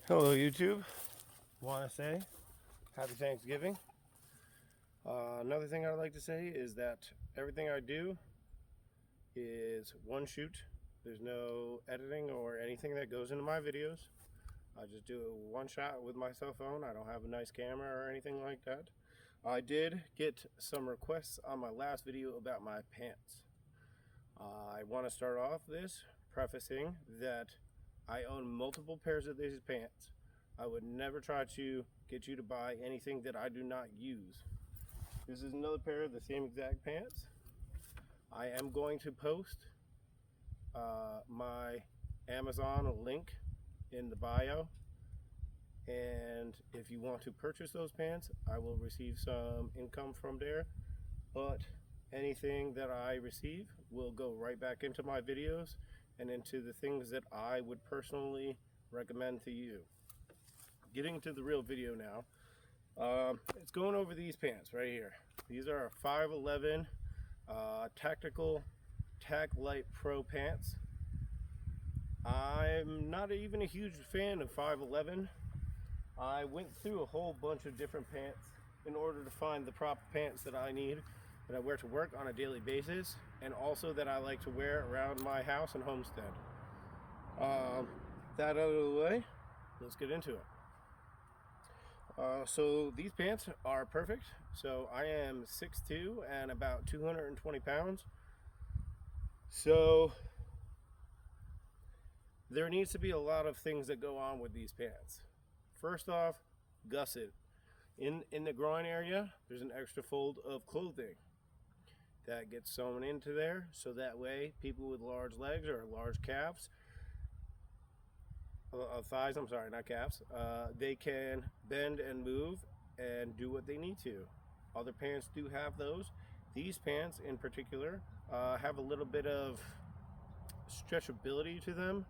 Hello YouTube, want to say happy Thanksgiving. Another thing I'd like to say is that everything I do is one shoot. There's no editing or anything that goes into my videos. I just do it one shot with my cell phone. I don't have a nice camera or anything like that. I did get some requests on my last video about my pants. I want to start off this prefacing that I own multiple pairs of these pants. I would never try to get you to buy anything that I do not use. This is another pair of the same exact pants. I am going to post my Amazon link in the bio, and if you want to purchase those pants, I will receive some income from there, but anything that I receive will go right back into my videos and into the things that I would personally recommend to you. Getting to the real video now, it's going over these pants right here. These are 511 Tactical Tac Light Pro pants. I'm not even a huge fan of 511. I went through a whole bunch of different pants in order to find the proper pants that I need, that I wear to work on a daily basis, and also that I like to wear around my house and homestead. That out of the way, let's get into it. So these pants are perfect. So I am 6'2" and about 220 pounds. So there needs to be a lot of things that go on with these pants. First off, gusset. In the groin area, there's an extra fold of clothing that gets sewn into there, so that way people with large legs or large calves, thighs, I'm sorry, not calves, they can bend and move and do what they need to. Other pants do have those. These pants in particular have a little bit of stretchability to them.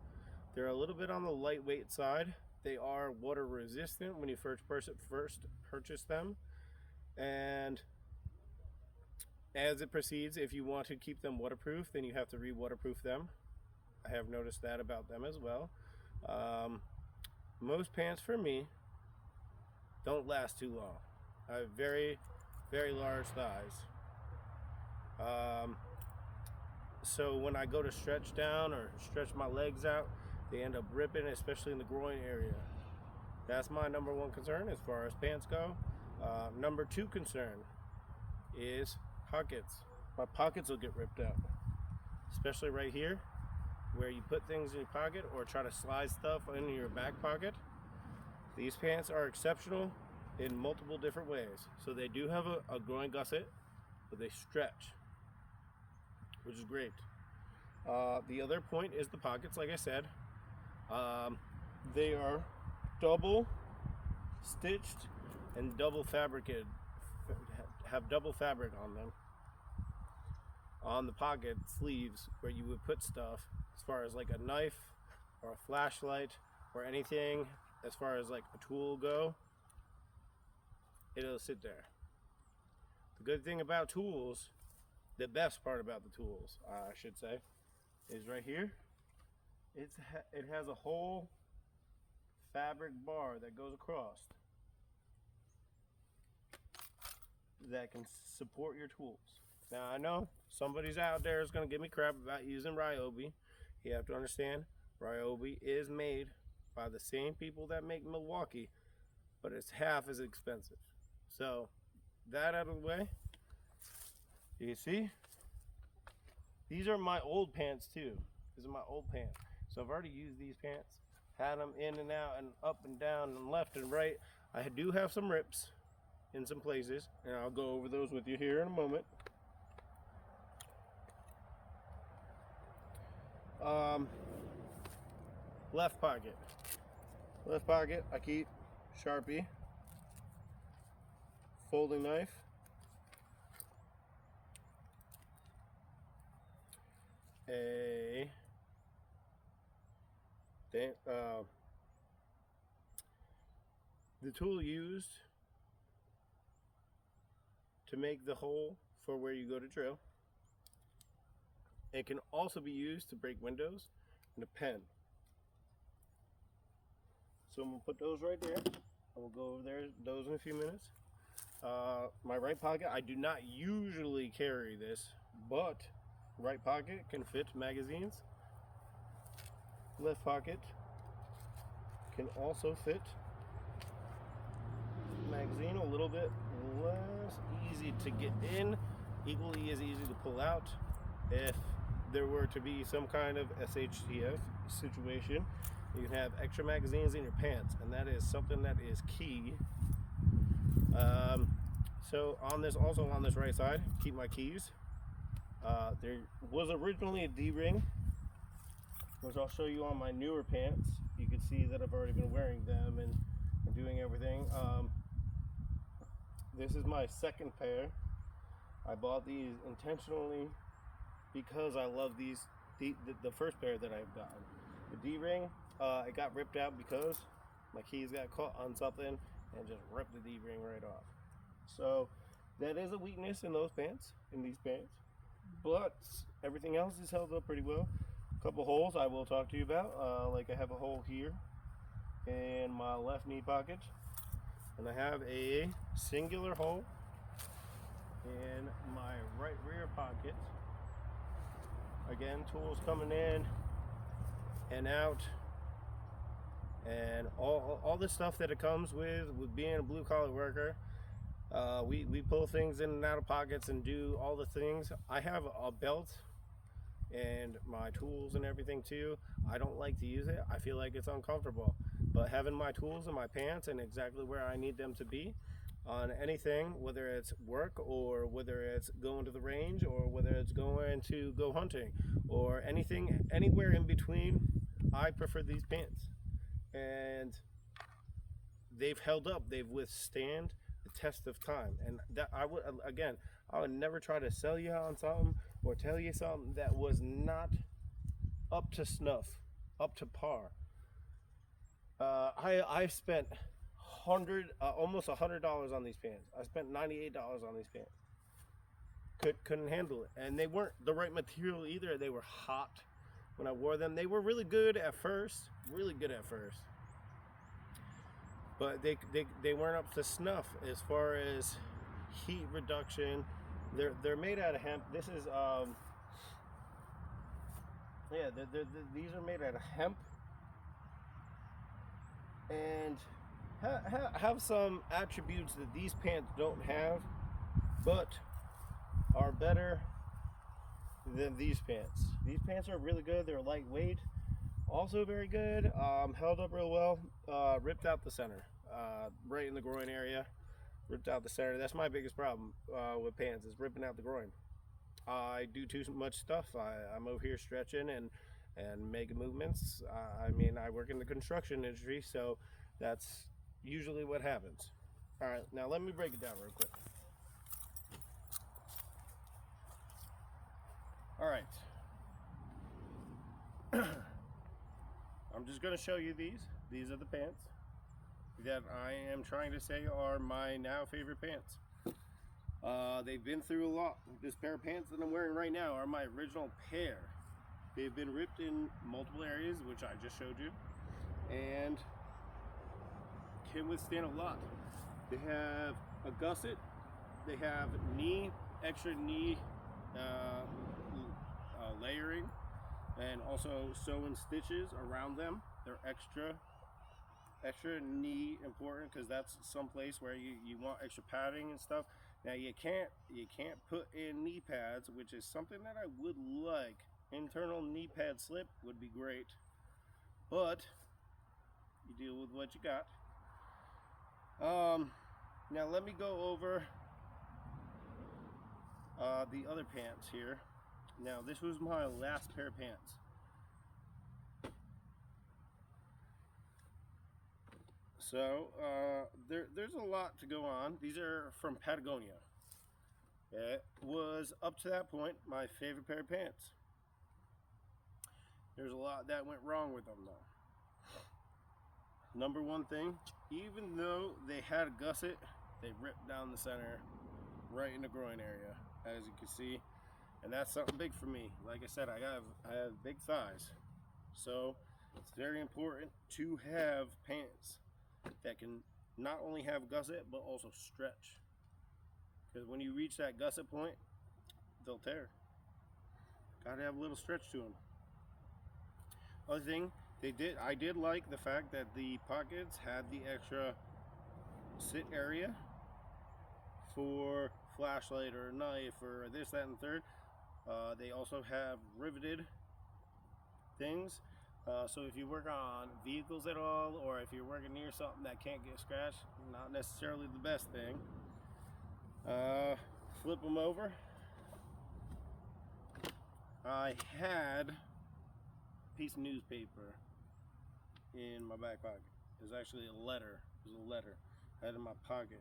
They're a little bit on the lightweight side. They are water resistant when you first purchase them, and as it proceeds, if you want to keep them waterproof, then you have to re-waterproof them. I have noticed that about them as well. Most pants for me don't last too long. I have very, very large thighs. So when I go to stretch down or stretch my legs out, they end up ripping, especially in the groin area. That's my number one concern as far as pants go. Number two concern is pockets. My pockets will get ripped out, especially right here, where you put things in your pocket or try to slide stuff into your back pocket. These pants are exceptional in multiple different ways. So they do have a groin gusset, but they stretch, which is great. The other point is the pockets, like I said. They are double stitched and double fabricated, have double fabric on them. On the pocket sleeves where you would put stuff, as far as like a knife or a flashlight or anything, as far as like a tool go, it'll sit there. The good thing about tools, the best part about the tools, I should say, is right here. It has a whole fabric bar that goes across that can support your tools. Now I know somebody's out there is going to give me crap about using Ryobi. You have to understand, Ryobi is made by the same people that make Milwaukee, but it's half as expensive. So that out of the way, you see, these are my old pants too. These are my old pants. So I've already used these pants, had them in and out and up and down and left and right. I do have some rips in some places, and I'll go over those with you here in a moment. Left pocket. Left pocket, I keep Sharpie, folding knife, the tool used to make the hole for where you go to drill. It can also be used to break windows, and a pen. So I'm gonna put those right there. I will go over there those in a few minutes. My right pocket, I do not usually carry this, but right pocket can fit magazines. Left pocket can also fit magazine, a little bit less easy to get in, equally as easy to pull out. If there were to be some kind of SHTF situation, you can have extra magazines in your pants, and that is something that is key. So on this, also on this right side, keep my keys. There was originally a D-ring, which I'll show you on my newer pants. You can see that I've already been wearing them and doing everything. This is my second pair. I bought these intentionally because I love these. The first pair that I've gotten, the D-ring, it got ripped out because my keys got caught on something and just ripped the D-ring right off. So that is a weakness in those pants, in these pants. But everything else is held up pretty well. A couple holes I will talk to you about. Like I have a hole here in my left knee pocket, and I have a singular hole in my right rear pocket. Again, tools coming in and out, and all the stuff that it comes with being a blue collar worker. We pull things in and out of pockets and do all the things. I have a belt and my tools and everything too. I don't like to use it. I feel like it's uncomfortable, but having my tools in my pants and exactly where I need them to be on anything, whether it's work or whether it's going to the range or whether it's going to go hunting or anything, anywhere in between, I prefer these pants. And they've held up. They've withstand the test of time. And that I would never try to sell you on something or tell you something that was not up to snuff, up to par. I've spent almost $100 on these pants. I spent $98 on these pants. Couldn't handle it, and they weren't the right material either. They were hot when I wore them. They were really good at first, but they weren't up to snuff as far as heat reduction. They're made out of hemp. This is these are made out of hemp, and have some attributes that these pants don't have, but are better than these pants. These pants are really good. They're lightweight, also very good. Held up real well. Ripped out the center, right in the groin area. Ripped out the center. That's my biggest problem with pants, is ripping out the groin. I do too much stuff. I'm over here stretching and making movements. I mean, I work in the construction industry, so that's usually what happens. All right, now let me break it down real quick. All right. I'm just going to show you these. These are the pants that I am trying to say are my now favorite pants. They've been through a lot. This pair of pants that I'm wearing right now are my original pair. They've been ripped in multiple areas, which I just showed you, and can withstand a lot. They have a gusset. They have extra knee layering, and also sewing stitches around them. They're extra knee important, because that's some place where you want extra padding and stuff. Now you can't put in knee pads, which is something that I would like. Internal knee pad slip would be great, but you deal with what you got. Now let me go over the other pants here. Now this was my last pair of pants. So there's a lot to go on. These are from Patagonia. It was, up to that point, my favorite pair of pants. There's a lot that went wrong with them though. Number one thing, even though they had a gusset, they ripped down the center right in the groin area, as you can see. And that's something big for me. Like I said, I have big thighs. So It's very important to have pants that can not only have gusset but also stretch, because when you reach that gusset point, they'll tear. Gotta have a little stretch to them. Other thing, I did like the fact that the pockets had the extra sit area for flashlight or knife or this, that, and third. They also have riveted things. So if you work on vehicles at all, or if you're working near something that can't get scratched, not necessarily the best thing. Flip them over. I had a piece of newspaper in my back pocket. It was actually a letter. It was a letter I had in my pocket.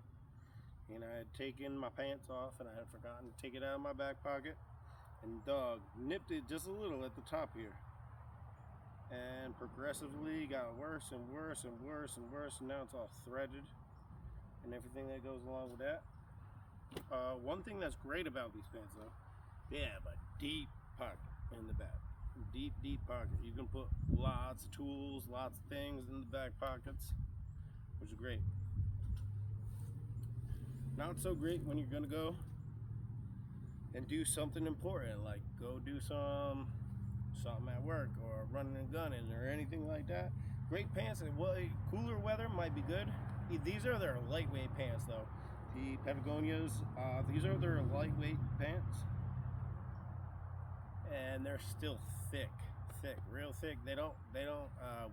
And I had taken my pants off and I had forgotten to take it out of my back pocket. And dog nipped it just a little at the top here. And progressively got worse and worse and worse and worse. And now it's all threaded and everything that goes along with that. One thing that's great about these pants though, they have a deep pocket in the back. Deep pocket. You can put lots of tools, lots of things in the back pockets, which is great. Not so great when you're gonna go and do something important, like go do something at work or running and gunning or anything like that. Great pants, and cooler weather might be good. These are their lightweight pants though. The Patagonias, these are their lightweight pants, and they're still thick, real thick. They don't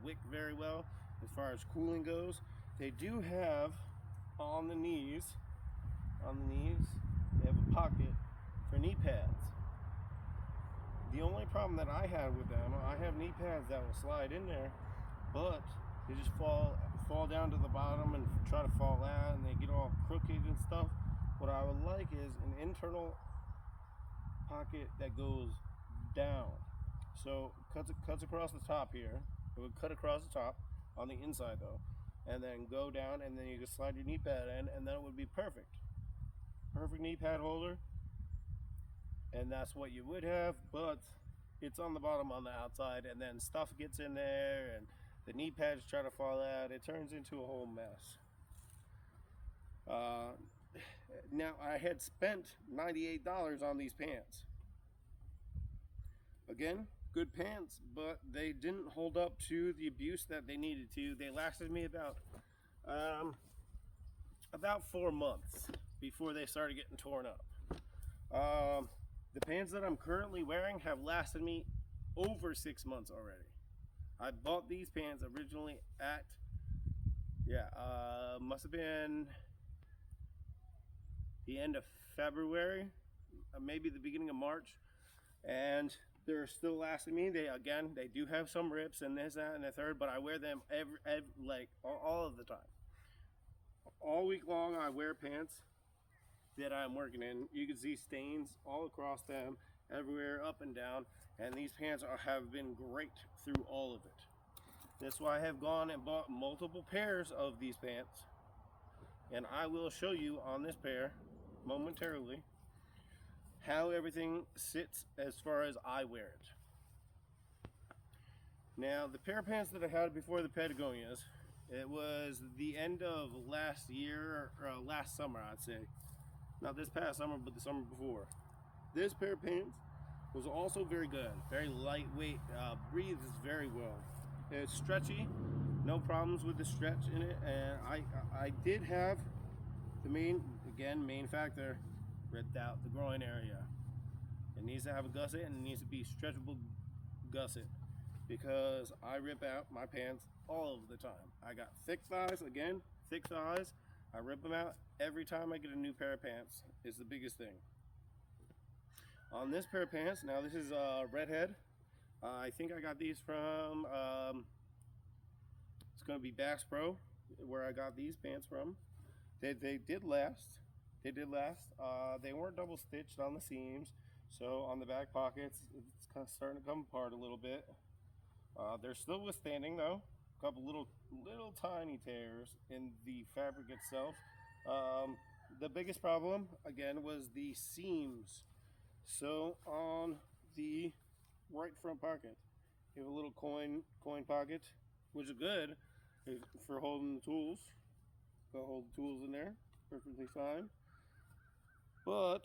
wick very well as far as cooling goes. They do have on the knees, they have a pocket for knee pads. The only problem that I had with them, I have knee pads that will slide in there, but they just fall down to the bottom and try to fall out, and they get all crooked and stuff. What I would like is an internal pocket that goes down. So cuts across the top here. It would cut across the top on the inside though, and then go down, and then you just slide your knee pad in, and then it would be perfect. Perfect knee pad holder, and that's what you would have, but it's on the bottom on the outside, and then stuff gets in there, and the knee pads try to fall out. It turns into a whole mess. Now I had spent $98 on these pants. Again, good pants, but they didn't hold up to the abuse that they needed to. They lasted me about 4 months before they started getting torn up. The pants that I'm currently wearing have lasted me over 6 months already. I bought these pants originally at, must have been the end of February, maybe the beginning of March, and they're still lasting me. They do have some rips and this, that, and the third, but I wear them like all of the time. All week long I wear pants that I'm working in. You can see stains all across them, everywhere, up and down, and these pants have been great through all of it. That's why I have gone and bought multiple pairs of these pants, and I will show you on this pair momentarily how everything sits as far as I wear it. Now, the pair of pants that I had before the Patagonias, it was the end of last year, or last summer I'd say. Not this past summer, but the summer before. This pair of pants was also very good, very lightweight, breathes very well. It's stretchy, no problems with the stretch in it, and I did have the main factor, ripped out the groin area. It needs to have a gusset, and it needs to be stretchable gusset, because I rip out my pants all of the time. I got thick thighs, I rip them out every time I get a new pair of pants. It's the biggest thing. On this pair of pants, now this is Redhead. I think I got these from, it's going to be Bass Pro, where I got these pants from. They did last. They weren't double stitched on the seams, so on the back pockets, it's kind of starting to come apart a little bit. They're still withstanding though. A couple little tiny tears in the fabric itself. The biggest problem, again, was the seams. So on the right front pocket, You have a little coin pocket, which is good for holding the tools. Go hold the tools in there, perfectly fine. But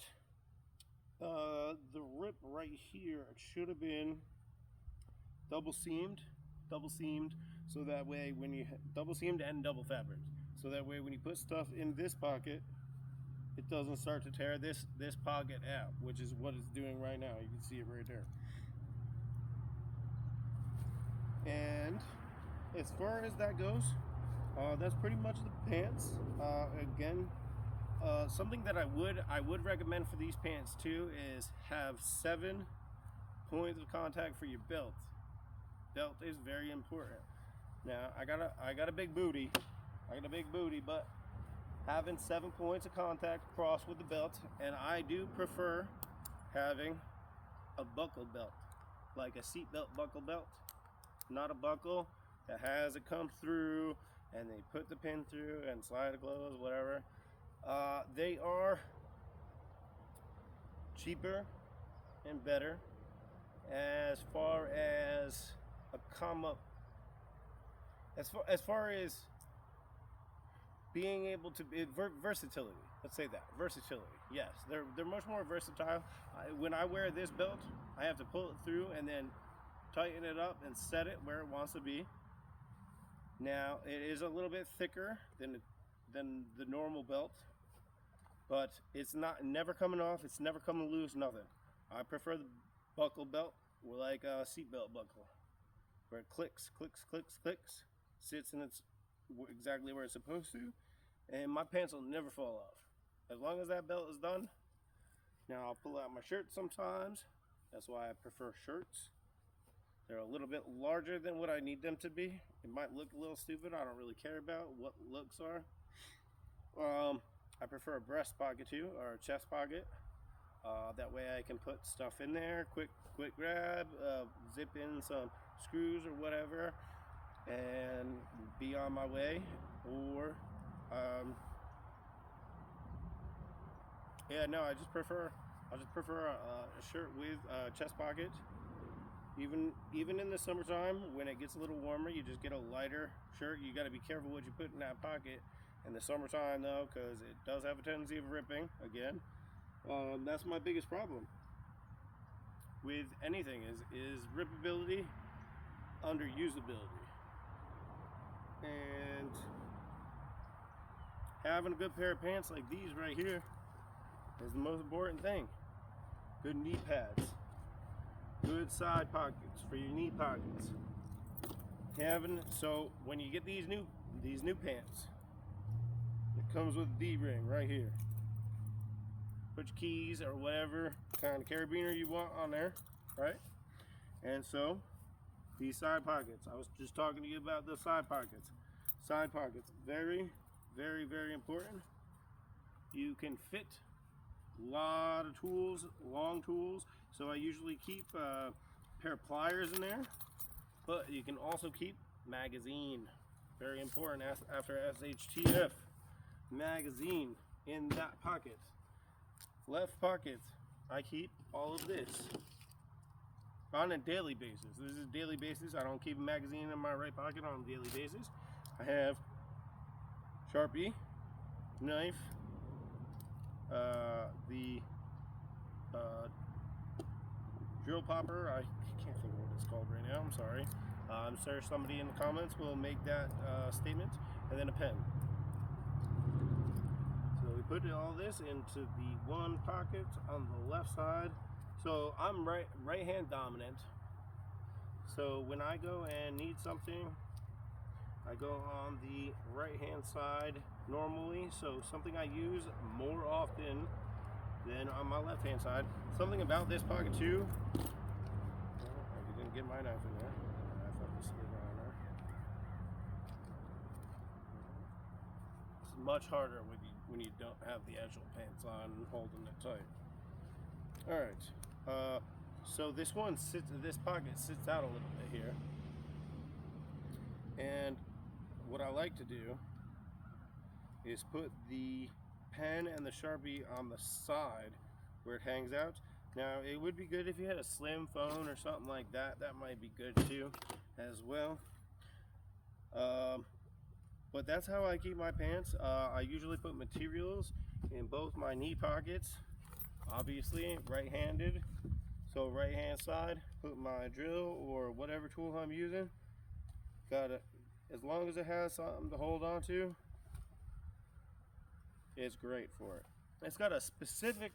the rip right here, it should have been double seamed, so that way when you double seamed and double fabric, so that way when you put stuff in this pocket, it doesn't start to tear this pocket out, which is what it's doing right now. You can see it right there. And as far as that goes, that's pretty much the pants. Again, something that I would recommend for these pants too is have 7 points of contact for your belt. Belt is very important. Now I got a big booty. But having 7 points of contact across with the belt, and I do prefer having a buckle belt, like a seat belt buckle belt, not a buckle that has it come through and they put the pin through and slide it closed, whatever. They are cheaper and better as far as as far as being able to versatility. Let's say that versatility. Yes, they're much more versatile. When I wear this belt, I have to pull it through and then tighten it up and set it where it wants to be. Now it is a little bit thicker than the normal belt, but it's never coming off. It's never coming loose. Nothing. I prefer the buckle belt, like a seatbelt buckle, where it clicks, sits in its exactly where it's supposed to, and my pants will never fall off as long as that belt is done. Now I'll pull out my shirts sometimes. That's why I prefer shirts. They're a little bit larger than what I need them to be. It might look a little stupid. I don't really care about what looks are. I prefer a breast pocket too, or a chest pocket. That way I can put stuff in there, quick grab, zip in some screws or whatever, and be on my way. Or yeah, no, I just prefer a shirt with a chest pocket. Even in the summertime, when it gets a little warmer, you just get a lighter shirt. You got to be careful what you put in that pocket in the summertime though, because it does have a tendency of ripping again. That's my biggest problem with anything is rippability, underusability, and having a good pair of pants like these right here is the most important thing. Good knee pads, good side pockets for your knee pockets. So when you get these new pants, it comes with a D-ring right here. Put your keys or whatever kind of carabiner you want on there, right? And so these side pockets, I was just talking to you about the side pockets. Side pockets, very, very, very important. You can fit a lot of tools, long tools. So I usually keep a pair of pliers in there, but you can also keep magazine. Very important after SHTF. Magazine in that pocket. Left pocket, I keep all of this on a daily basis. This is daily basis. I don't keep a magazine in my right pocket on a daily basis. I have Sharpie, knife, the drill popper. I can't think of what it's called right now. I'm sorry. I'm sure somebody in the comments will make that statement. And then a pen. So we put all this into the one pocket on the left side. So I'm right hand dominant. So when I go and need something, I go on the right hand side normally. So something I use more often than on my left hand side. Something about this pocket too. I didn't get my knife in there. I thought it slid on there. It's much harder when you don't have the actual pants on and holding it tight. All right. So this pocket sits out a little bit here. And what I like to do is put the pen and the Sharpie on the side where it hangs out. Now it would be good if you had a slim phone or something like that. That might be good too as well. But that's how I keep my pants. I usually put materials in both my knee pockets, obviously right-handed. So right hand side, put my drill or whatever tool I'm using. Got it. As long as it has something to hold on to, it's great for it. It's got a specific